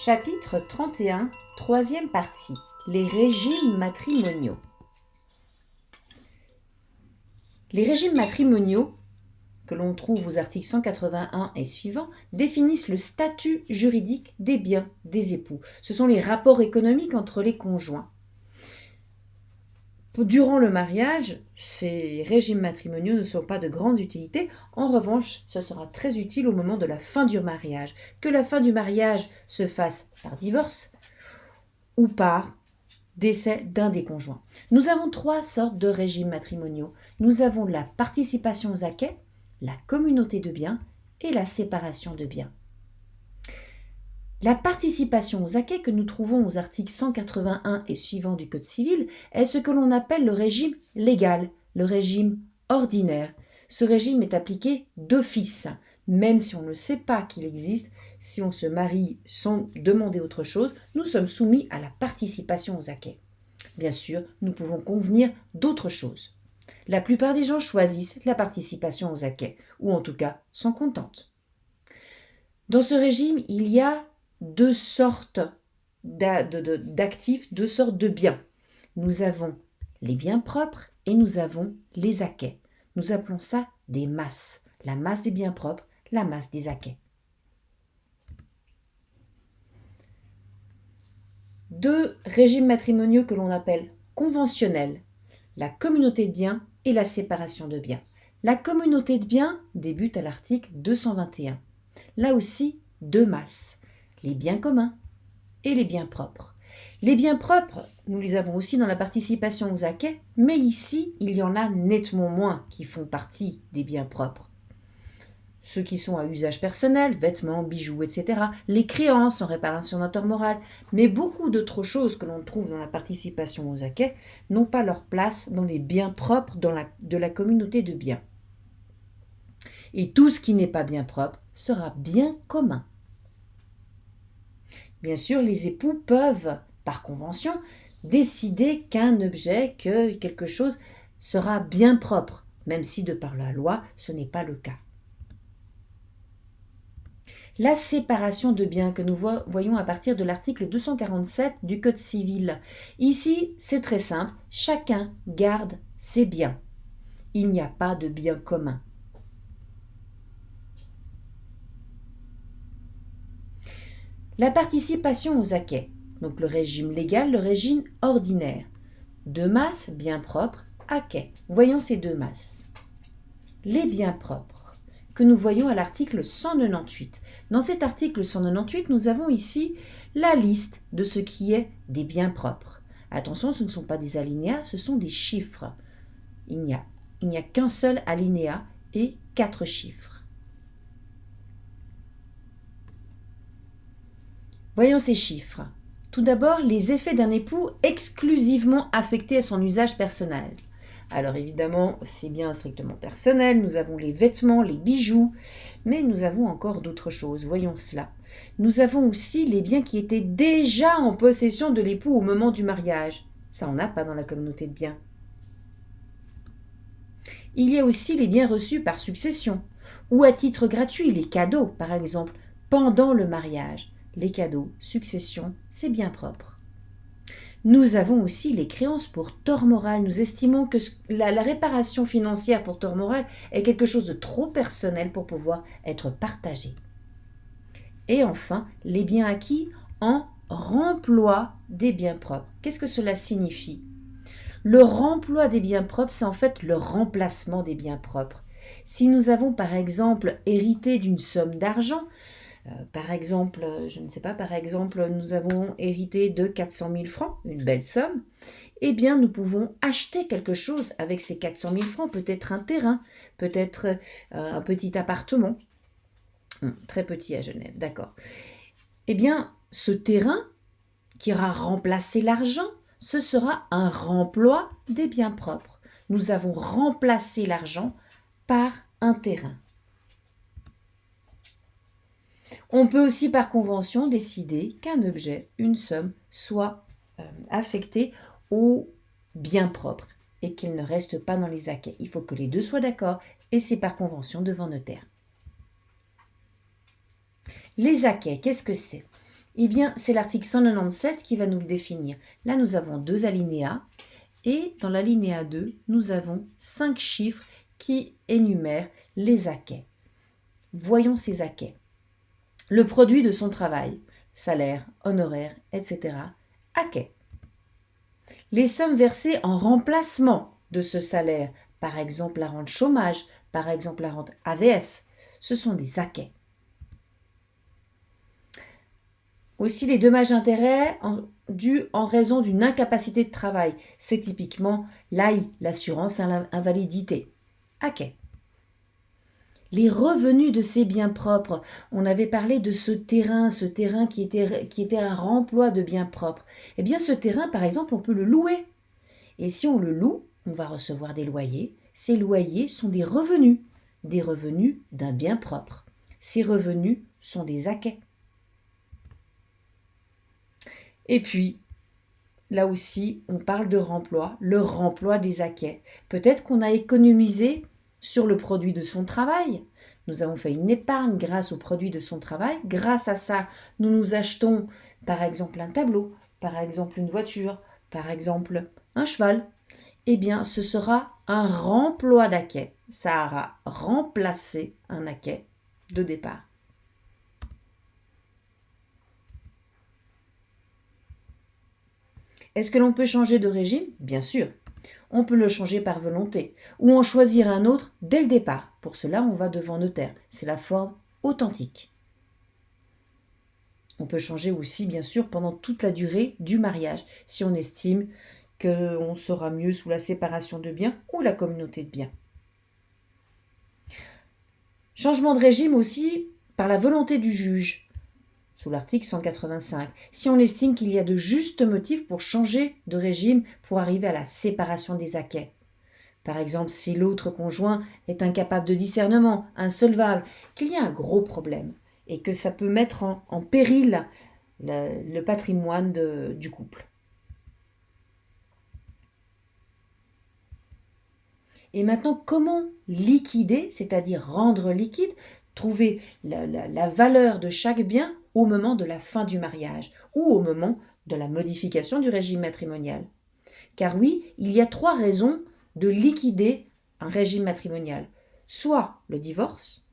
Chapitre 31, troisième partie. Les régimes matrimoniaux. Les régimes matrimoniaux, que l'on trouve aux articles 181 et suivants, définissent le statut juridique des biens des époux. Ce sont les rapports économiques entre les conjoints. Durant le mariage, ces régimes matrimoniaux ne sont pas de grande utilité. En revanche, ce sera très utile au moment de la fin du mariage. Que la fin du mariage se fasse par divorce ou par décès d'un des conjoints. Nous avons trois sortes de régimes matrimoniaux. Nous avons la participation aux acquêts, la communauté de biens et la séparation de biens. La participation aux acquêts que nous trouvons aux articles 181 et suivants du Code civil est ce que l'on appelle le régime légal, le régime ordinaire. Ce régime est appliqué d'office, même si on ne sait pas qu'il existe. Si on se marie sans demander autre chose, nous sommes soumis à la participation aux acquêts. Bien sûr, nous pouvons convenir d'autres choses. La plupart des gens choisissent la participation aux acquêts, ou en tout cas sont contentes. Dans ce régime, il y a deux sortes d'actifs, deux sortes de biens. Nous avons les biens propres et nous avons les acquêts. Nous appelons ça des masses. La masse des biens propres, la masse des acquêts. Deux régimes matrimoniaux que l'on appelle conventionnels, la communauté de biens et la séparation de biens. La communauté de biens débute à l'article 221. Là aussi, deux masses, les biens communs et les biens propres. Les biens propres, nous les avons aussi dans la participation aux acquêts, mais ici, il y en a nettement moins qui font partie des biens propres. Ceux qui sont à usage personnel, vêtements, bijoux, etc. Les créances en réparation d'un tort moral, mais beaucoup d'autres choses que l'on trouve dans la participation aux acquêts n'ont pas leur place dans les biens propres de la communauté de biens. Et tout ce qui n'est pas bien propre sera bien commun. Bien sûr, les époux peuvent, par convention, décider qu'un objet, que quelque chose sera bien propre, même si de par la loi, ce n'est pas le cas. La séparation de biens que nous voyons à partir de l'article 247 du Code civil. Ici, c'est très simple, chacun garde ses biens. Il n'y a pas de biens communs. La participation aux acquêts, donc le régime légal, le régime ordinaire. Deux masses, biens propres, acquêts. Voyons ces deux masses. Les biens propres, que nous voyons à l'article 198. Dans cet article 198, nous avons ici la liste de ce qui est des biens propres. Attention, ce ne sont pas des alinéas, ce sont des chiffres. Il n'y a qu'un seul alinéa et 4 chiffres. Voyons ces chiffres. Tout d'abord, les effets d'un époux exclusivement affectés à son usage personnel. Alors évidemment, c'est bien strictement personnel, nous avons les vêtements, les bijoux, mais nous avons encore d'autres choses, voyons cela. Nous avons aussi les biens qui étaient déjà en possession de l'époux au moment du mariage. Ça, on n'a pas dans la communauté de biens. Il y a aussi les biens reçus par succession, ou à titre gratuit, les cadeaux, par exemple, pendant le mariage. Les cadeaux, succession, c'est bien propre. Nous avons aussi les créances pour tort moral. Nous estimons que la réparation financière pour tort moral est quelque chose de trop personnel pour pouvoir être partagé. Et enfin, les biens acquis en remploi des biens propres. Qu'est-ce que cela signifie ? Le remploi des biens propres, c'est en fait le remplacement des biens propres. Si nous avons par exemple hérité d'une somme d'argent, par exemple, nous avons hérité de 400 000 francs, une belle somme, eh bien, nous pouvons acheter quelque chose avec ces 400 000 francs, peut-être un terrain, peut-être un petit appartement, très petit à Genève, d'accord. Eh bien, ce terrain qui ira remplacer l'argent, ce sera un remploi des biens propres. Nous avons remplacé l'argent par un terrain. On peut aussi par convention décider qu'un objet, une somme, soit affecté aux biens propres et qu'il ne reste pas dans les acquêts. Il faut que les deux soient d'accord et c'est par convention devant notaire. Les acquêts, qu'est-ce que c'est ? Eh bien, c'est l'article 197 qui va nous le définir. Là, nous avons 2 alinéas et dans l'alinéa 2, nous avons 5 chiffres qui énumèrent les acquêts. Voyons ces acquêts. Le produit de son travail, salaire, honoraire, etc. Acquêts. Les sommes versées en remplacement de ce salaire, par exemple la rente chômage, par exemple la rente AVS, ce sont des acquêts. Aussi les dommages-intérêts dus en raison d'une incapacité de travail, c'est typiquement l'AI, l'assurance invalidité. Acquêts. Les revenus de ces biens propres, on avait parlé de ce terrain qui était un remploi de biens propres. Eh bien ce terrain, par exemple, on peut le louer. Et si on le loue, on va recevoir des loyers. Ces loyers sont des revenus d'un bien propre. Ces revenus sont des acquêts. Et puis, là aussi, on parle de remploi, le remploi des acquêts. Peut-être qu'on a économisé sur le produit de son travail. Nous avons fait une épargne grâce au produit de son travail. Grâce à ça, nous nous achetons par exemple un tableau, par exemple une voiture, par exemple un cheval. Eh bien, ce sera un remploi d'acquêt. Ça aura remplacé un acquêt de départ. Est-ce que l'on peut changer de régime? Bien sûr. On peut le changer par volonté ou en choisir un autre dès le départ. Pour cela, on va devant notaire. C'est la forme authentique. On peut changer aussi, bien sûr, pendant toute la durée du mariage, si on estime qu'on sera mieux sous la séparation de biens ou la communauté de biens. Changement de régime aussi par la volonté du juge, sous l'article 185, si on estime qu'il y a de justes motifs pour changer de régime pour arriver à la séparation des acquêts. Par exemple, si l'autre conjoint est incapable de discernement, insolvable, qu'il y a un gros problème et que ça peut mettre en péril le patrimoine du couple. Et maintenant, comment liquider, c'est-à-dire rendre liquide, trouver la valeur de chaque bien au moment de la fin du mariage ou au moment de la modification du régime matrimonial? Car oui, il y a 3 raisons de liquider un régime matrimonial. Soit le divorce,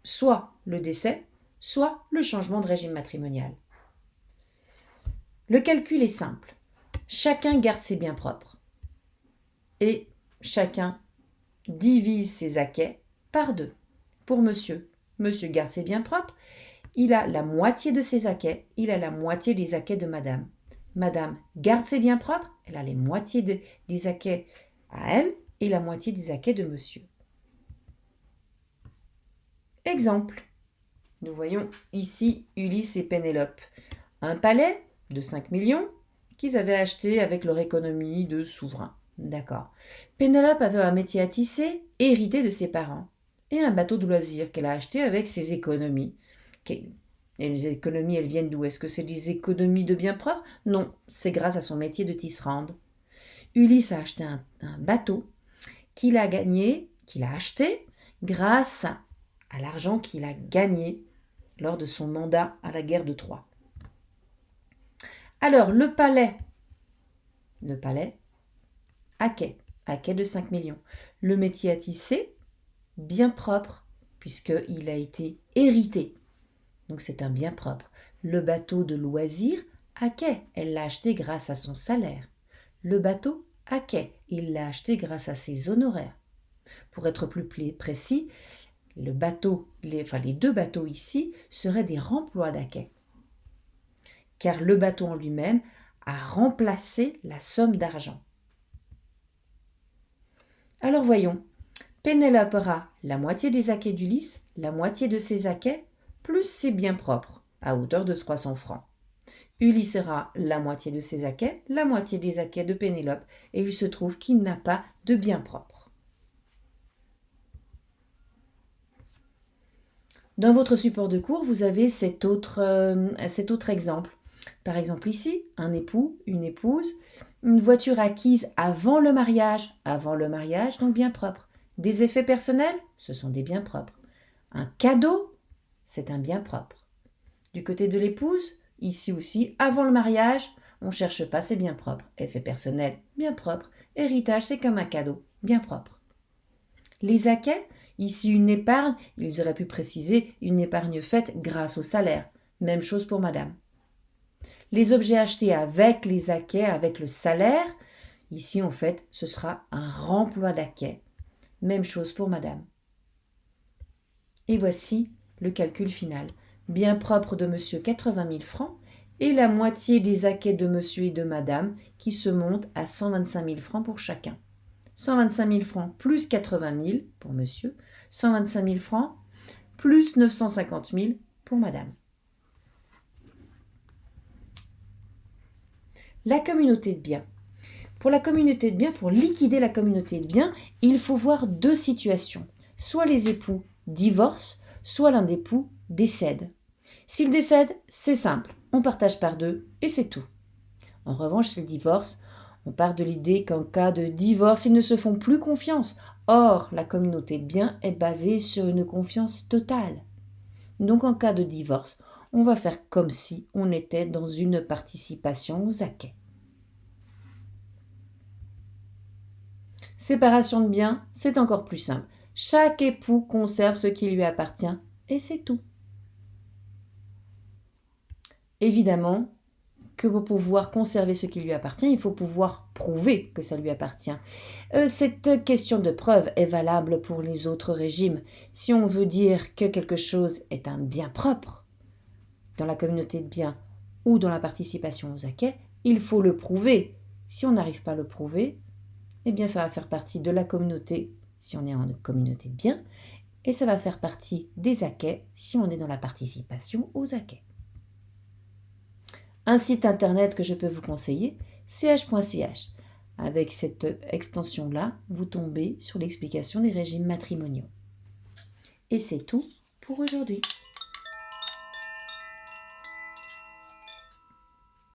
soit le décès, soit le changement de régime matrimonial. Le calcul est simple. Chacun garde ses biens propres. Et chacun divise ses acquêts par 2. Pour monsieur, monsieur garde ses biens propres, il a la moitié de ses acquêts, il a la moitié des acquêts de madame. Madame garde ses biens propres, elle a les moitiés des acquêts à elle et la moitié des acquêts de monsieur. Exemple. Nous voyons ici Ulysse et Pénélope. Un palais de 5 millions qu'ils avaient acheté avec leur économie de souverain. D'accord. Pénélope avait un métier à tisser, hérité de ses parents, et un bateau de loisirs qu'elle a acheté avec ses économies. Et les économies, elles viennent d'où? Est-ce que c'est des économies de biens propres? Non, c'est grâce à son métier de tisserande. Ulysse a acheté un bateau qu'il a acheté grâce à l'argent qu'il a gagné lors de son mandat à la guerre de Troie. Alors, le palais, acquêt de 5 millions. Le métier à tisser, bien propre, puisqu'il a été hérité. Donc c'est un bien propre. Le bateau de loisir, acquêt, elle l'a acheté grâce à son salaire. Le bateau, acquêt, il l'a acheté grâce à ses honoraires. Pour être plus précis, les 2 bateaux ici seraient des remplois d'acquêt. Car le bateau en lui-même a remplacé la somme d'argent. Alors voyons, Pénélope aura la moitié des acquêts d'Ulysse, la moitié de ses acquêts, plus ses biens propres, à hauteur de 300 francs. Ulysse aura la moitié de ses acquêts, la moitié des acquêts de Pénélope, et il se trouve qu'il n'a pas de biens propres. Dans votre support de cours, vous avez cet autre exemple. Par exemple ici, un époux, une épouse, une voiture acquise avant le mariage, donc bien propre. Des effets personnels, ce sont des biens propres. Un cadeau, c'est un bien propre. Du côté de l'épouse, Ici aussi, avant le mariage, on ne cherche pas, c'est bien propre. Effet personnel, bien propre. Héritage, c'est comme un cadeau, bien propre. Les acquets, ici une épargne, ils auraient pu préciser une épargne faite grâce au salaire. Même chose pour madame. Les objets achetés avec les acquets, avec le salaire, ici en fait, ce sera un remploi d'acquets. Même chose pour madame. Et voici le calcul final. Bien propre de monsieur 80 000 francs et la moitié des acquets de monsieur et de madame qui se montent à 125 000 francs pour chacun. 125 000 francs plus 80 000 pour monsieur, 125 000 francs plus 950 000 pour madame. La communauté de biens. Pour la communauté de biens, pour liquider la communauté de biens, il faut voir deux situations. Soit les époux divorcent, soit l'un des époux décède. S'il décède, c'est simple, on partage par deux et c'est tout. En revanche, s'il divorce, on part de l'idée qu'en cas de divorce, ils ne se font plus confiance. Or, la communauté de biens est basée sur une confiance totale. Donc, en cas de divorce, on va faire comme si on était dans une participation aux acquets. Séparation de biens, c'est encore plus simple. Chaque époux conserve ce qui lui appartient et c'est tout. Évidemment, que pour pouvoir conserver ce qui lui appartient, il faut pouvoir prouver que ça lui appartient. Cette question de preuve est valable pour les autres régimes. Si on veut dire que quelque chose est un bien propre dans la communauté de biens ou dans la participation aux acquets, il faut le prouver. Si on n'arrive pas à le prouver, eh bien ça va faire partie de la communauté si on est en communauté de biens et ça va faire partie des acquets si on est dans la participation aux acquets. Un site internet que je peux vous conseiller, ch.ch. Avec cette extension-là, vous tombez sur l'explication des régimes matrimoniaux. Et c'est tout pour aujourd'hui.